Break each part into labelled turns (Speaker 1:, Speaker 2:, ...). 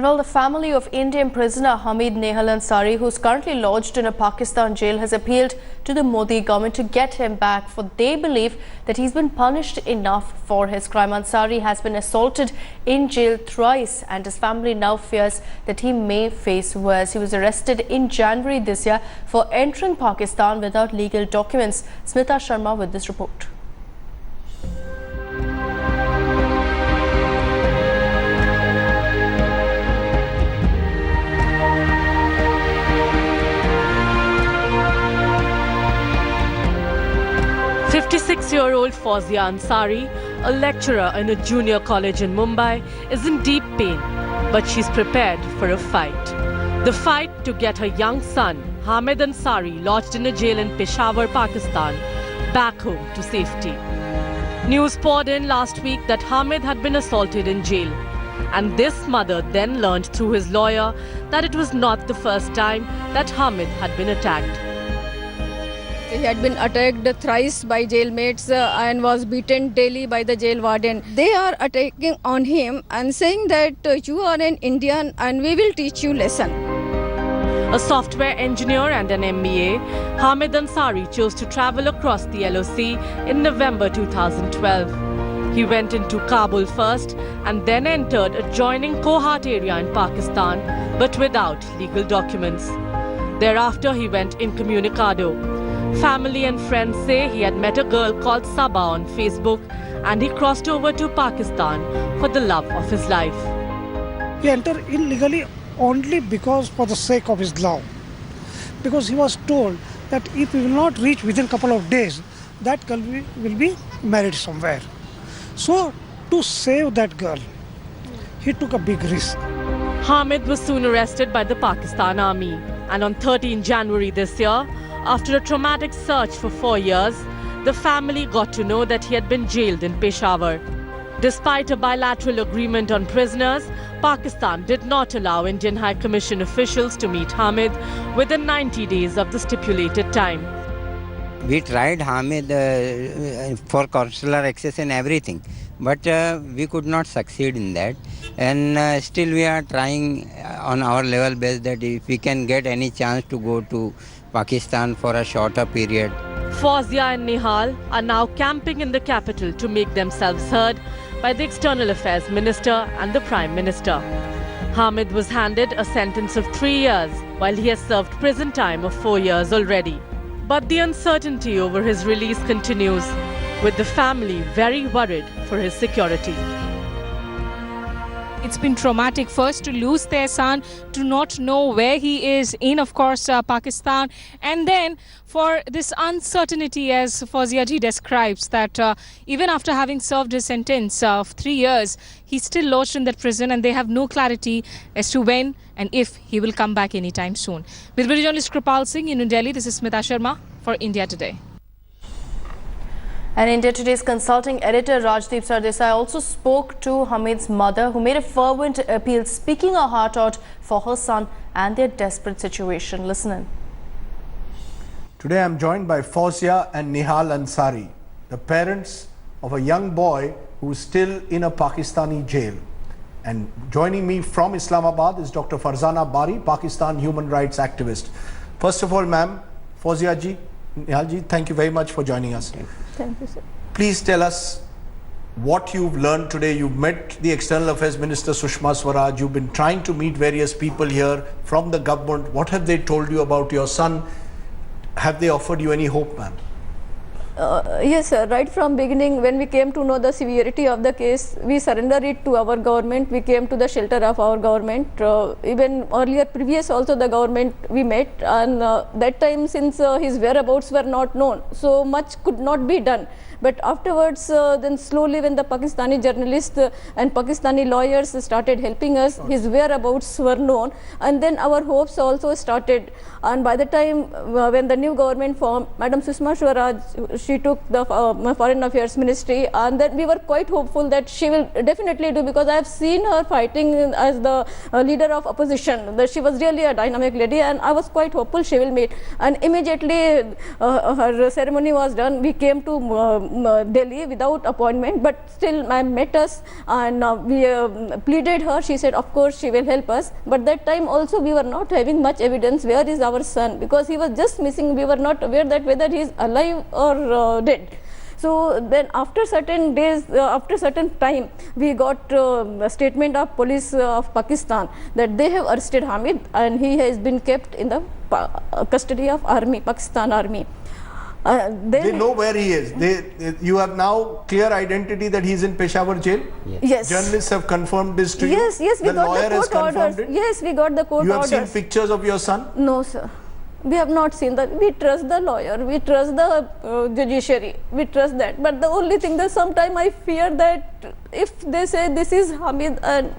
Speaker 1: And while the family of Indian prisoner Hamid Ansari, who is currently lodged in a Pakistan jail, has appealed to the Modi government to get him back, for they believe that he's been punished enough for his crime. Ansari has been assaulted in jail thrice, and his family now fears that he may face worse. He was arrested in January this year for entering Pakistan without legal documents. Smita Sharma with this report.
Speaker 2: "56-year-old Fawzia Ansari, a lecturer in a junior college in Mumbai, is in deep pain, but she's prepared for a fight. The fight to get her young son, Hamid Ansari, lodged in a jail in Peshawar, Pakistan, back home to safety. News poured in last week that Hamid had been assaulted in jail, and this mother then learned through his lawyer that it was not the first time that Hamid had been attacked.
Speaker 3: He had been attacked thrice by jailmates and was beaten daily by the jail warden. They are attacking on him and saying that you are an Indian and we will teach you lesson.
Speaker 2: A software engineer and an MBA, Hamid Ansari chose to travel across the LOC in November 2012. He went into Kabul first and then entered adjoining Kohat area in Pakistan, but without legal documents. Thereafter, he went incommunicado. Family and friends say he had met a girl called Saba on Facebook and he crossed over to Pakistan for the love of his life.
Speaker 4: He entered illegally only because for the sake of his love. Because he was told that if he will not reach within a couple of days, that girl will be married somewhere. So to save that girl, he took a big risk.
Speaker 2: Hamid was soon arrested by the Pakistan Army, and on 13 January this year, after a traumatic search for 4 years, the family got to know that he had been jailed in Peshawar. Despite a bilateral agreement on prisoners, Pakistan did not allow Indian High Commission officials to meet Hamid within 90 days of the stipulated time.
Speaker 5: We tried Hamid for consular access and everything, but we could not succeed in that. And still we are trying on our level best that if we can get any chance to go to Pakistan for a shorter period.
Speaker 2: Fawzia and Nihal are now camping in the capital to make themselves heard by the External Affairs Minister and the Prime Minister. Hamid was handed a sentence of 3 years, while he has served prison time of 4 years already. But the uncertainty over his release continues, with the family very worried for his security.
Speaker 6: It's been traumatic first to lose their son, to not know where he is in, of course, Pakistan, and then for this uncertainty, as Fawzia ji describes, that even after having served his sentence of 3 years, he's still lodged in that prison and they have no clarity as to when and if he will come back anytime soon. With video journalist Kripal Singh in New Delhi, this is Smita Sharma for India Today.
Speaker 1: And India Today's consulting editor Rajdeep Sardesai also spoke to Hamid's mother, who made a fervent appeal, speaking her heart out for her son and their desperate situation. Listen in.
Speaker 7: Today I am joined by Fawzia and Nihal Ansari, the parents of a young boy who is still in a Pakistani jail. And joining me from Islamabad is Dr. Farzana Bari, Pakistan human rights activist. First of all, ma'am, Fawzia ji, Nihal ji, thank you very much for joining us.
Speaker 3: Thank you, sir.
Speaker 7: Please tell us what you've learned today. You've met the External Affairs Minister Sushma Swaraj. You've been trying to meet various people here from the government. What have they told you about your son? Have they offered you any hope, ma'am?
Speaker 3: Yes, sir. Right from beginning, when we came to know the severity of the case, we surrendered it to our government. We came to the shelter of our government. Even earlier, previous also the government we met, and that time since his whereabouts were not known, so much could not be done. But afterwards, then slowly when the Pakistani journalists and Pakistani lawyers started helping us, his whereabouts were known, and then our hopes also started. And by the time when the new government formed, Madam Sushma she took the Foreign Affairs Ministry, and then we were quite hopeful that she will definitely do, because I have seen her fighting as the leader of opposition. That she was really a dynamic lady, and I was quite hopeful she will meet. And immediately her ceremony was done, we came to Delhi without appointment, but still ma'am met us, and we pleaded her. She said of course she will help us, but that time also we were not having much evidence where is our son, because he was just missing. We were not aware that whether he is alive or dead. So then after certain days, after certain time, we got a statement of police of Pakistan that they have arrested Hamid and he has been kept in the custody of army, Pakistan army.
Speaker 7: They know where he is. You have now clear identity that he's in Peshawar jail?
Speaker 3: Yes.
Speaker 7: Journalists have confirmed this to you?
Speaker 3: Yes, yes, we
Speaker 7: the
Speaker 3: got
Speaker 7: lawyer
Speaker 3: the
Speaker 7: has
Speaker 3: court
Speaker 7: confirmed
Speaker 3: orders.
Speaker 7: it?
Speaker 3: Yes, we got the court orders.
Speaker 7: You have seen pictures of your son?
Speaker 3: No, sir. We have not seen that. We trust the lawyer, we trust the judiciary, we trust that. But the only thing that sometimes I fear that if they say this is Hamid and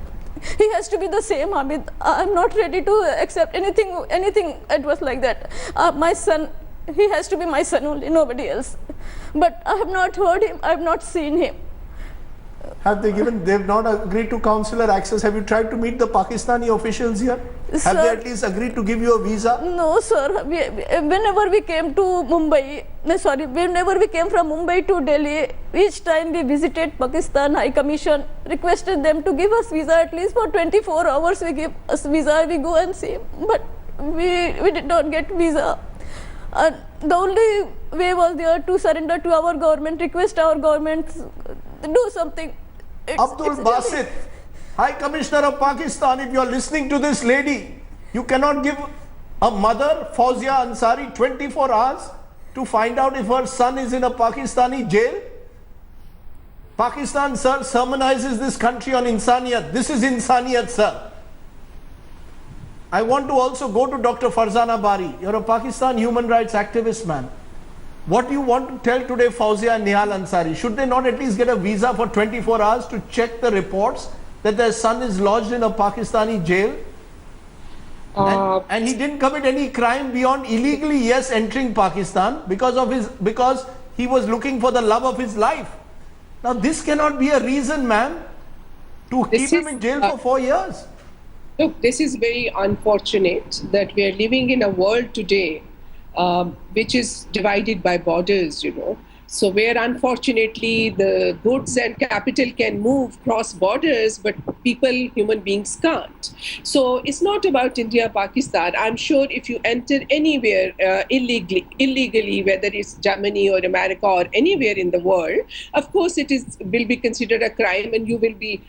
Speaker 3: he has to be the same Hamid, I'm not ready to accept anything adverse like that. My son, he has to be my son only, nobody else. But I have not heard him, I have not seen him.
Speaker 7: Have they given, they have not agreed to consular access? Have you tried to meet the Pakistani officials here? Have they at least agreed to give you a visa?
Speaker 3: No, sir. Whenever we came to Mumbai, whenever we came from Mumbai to Delhi, each time we visited Pakistan High Commission, requested them to give us visa at least for 24 hours. We give us visa, we go and see. But we did not get visa. The only way was there to surrender to our government, request our government do something.
Speaker 7: Abdul Basit, High Commissioner of Pakistan, if you are listening to this lady, you cannot give a mother, Fawzia Ansari, 24 hours to find out if her son is in a Pakistani jail? Pakistan, sir, sermonizes this country on insaniyat. This is insaniyat, sir. I want to also go to Dr. Farzana Bari. You're a Pakistan human rights activist, man. What do you want to tell today Fawzia and Nihal Ansari? Should they not at least get a visa for 24 hours to check the reports that their son is lodged in a Pakistani jail? And he didn't commit any crime beyond illegally, yes, entering Pakistan because he was looking for the love of his life. Now this cannot be a reason, ma'am, to keep him in jail for 4 years.
Speaker 8: Look, this is very unfortunate that we are living in a world today which is divided by borders, you know. So where unfortunately the goods and capital can move cross borders, but people, human beings can't. So it's not about India, Pakistan. I'm sure if you enter anywhere illegally, whether it's Germany or America or anywhere in the world, of course will be considered a crime and you will be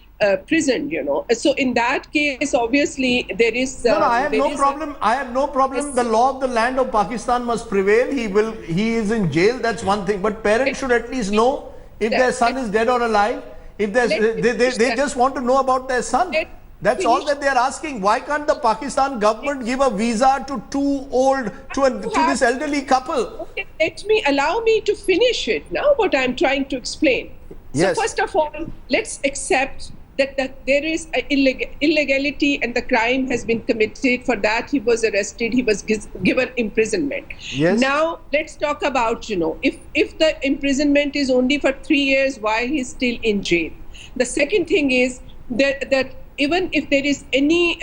Speaker 8: prisoned, you know. So in that case, obviously there is.
Speaker 7: No, I have no problem. I have no problem. The law of the land of Pakistan must prevail. He is in jail. That's one thing. But parents should at least know if their son is dead or alive. If they just want to know about their son. That's all that they are asking. Why can't the Pakistan government give a visa to this elderly couple?
Speaker 8: Okay, allow me to finish it now. What I'm trying to explain.
Speaker 7: Yes.
Speaker 8: So first of all, let's accept that there is illegality and the crime has been committed. For that he was arrested, he was given imprisonment.
Speaker 7: Yes.
Speaker 8: Now let's talk about, you know, if the imprisonment is only for 3 years, why he's still in jail. The second thing is that even if there is any,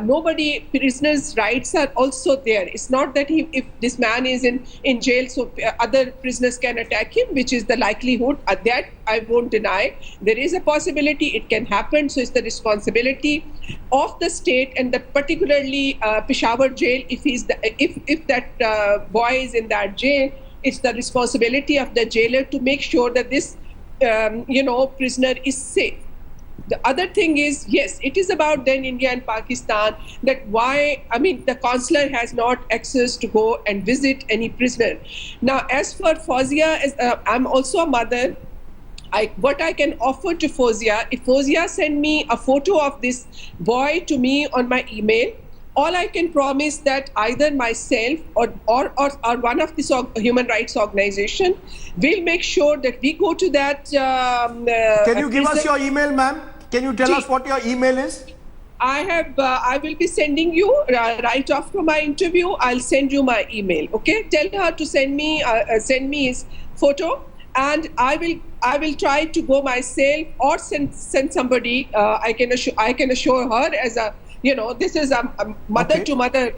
Speaker 8: nobody, prisoners' rights are also there. It's not that if this man is in jail, so other prisoners can attack him, which is the likelihood. That I won't deny. There is a possibility it can happen. So it's the responsibility of the state, and that particularly Peshawar jail. If that boy is in that jail, it's the responsibility of the jailer to make sure that this prisoner is safe. The other thing is, yes, it is about then India and Pakistan, that the consular has not access to go and visit any prisoner. Now, as for Fawzia, I'm also a mother. What I can offer to Fawzia, if Fawzia send me a photo of this boy to me on my email, all I can promise that either myself or one of this human rights organization will make sure that we go to that.
Speaker 7: Can you give us your email, ma'am? Can you tell us what your email is?
Speaker 8: I will be sending you right after my interview. I'll send you my email. Okay, tell her to send me his photo, and I will try to go myself or send somebody. I can assure her as a this is a mother to mother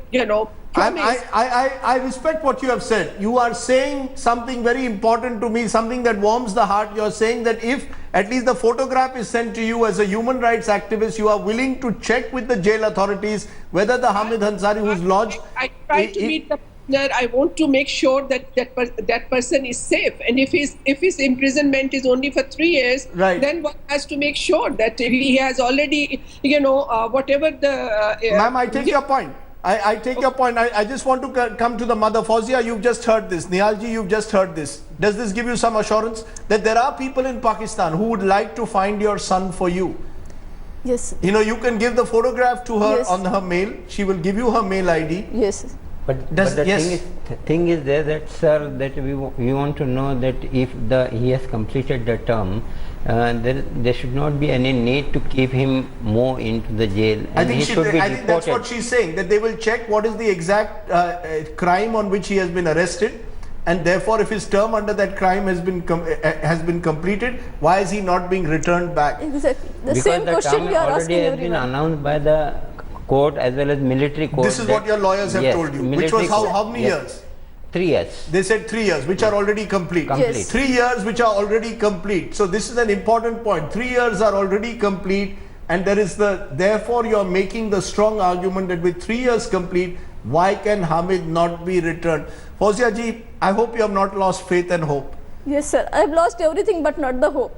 Speaker 8: promise.
Speaker 7: I respect what you have said. You are saying something very important to me, something that warms the heart. You are saying that if at least the photograph is sent to you as a human rights activist, you are willing to check with the jail authorities whether the Hamid Ansari who's lodged.
Speaker 8: I try to meet the prisoner. I want to make sure that that person is safe, and if his imprisonment is only for 3 years,
Speaker 7: right,
Speaker 8: then one has to make sure that he has already whatever the.
Speaker 7: Ma'am, I take your point. I take your point. I just want to come to the mother. Fawzia, you've just heard this. Nihalji, you've just heard this. Does this give you some assurance that there are people in Pakistan who would like to find your son for you?
Speaker 3: Yes.
Speaker 7: You can give the photograph to her
Speaker 3: Yes.
Speaker 7: on her mail. She will give you her mail ID.
Speaker 3: Yes.
Speaker 5: But the thing is there that, sir, that we want to know that if he has completed the term, there should not be any need to keep him more into the jail. And
Speaker 7: I think
Speaker 5: reported.
Speaker 7: that's what she's saying, that they will check what is the exact crime on which he has been arrested, and therefore if his term under that crime has been completed, why is he not being returned back?
Speaker 3: Exactly. The
Speaker 5: Because
Speaker 3: same
Speaker 5: the
Speaker 3: question
Speaker 5: term
Speaker 3: we are
Speaker 5: already
Speaker 3: asking
Speaker 5: has been
Speaker 3: everyone.
Speaker 5: announced by the court as well as military court.
Speaker 7: This is what your lawyers have
Speaker 5: Yes,
Speaker 7: told you. Which
Speaker 5: military
Speaker 7: was
Speaker 5: court.
Speaker 7: how many
Speaker 5: Yes.
Speaker 7: years?
Speaker 5: 3 years.
Speaker 7: They said 3 years, which are already complete.
Speaker 5: Complete.
Speaker 7: 3 years which are already complete. So this is an important point. 3 years are already complete, and therefore you are making the strong argument that with 3 years complete, why can Hamid not be returned? Fawzia ji, I hope you have not lost faith and hope.
Speaker 3: Yes, sir. I've lost everything but not the hope.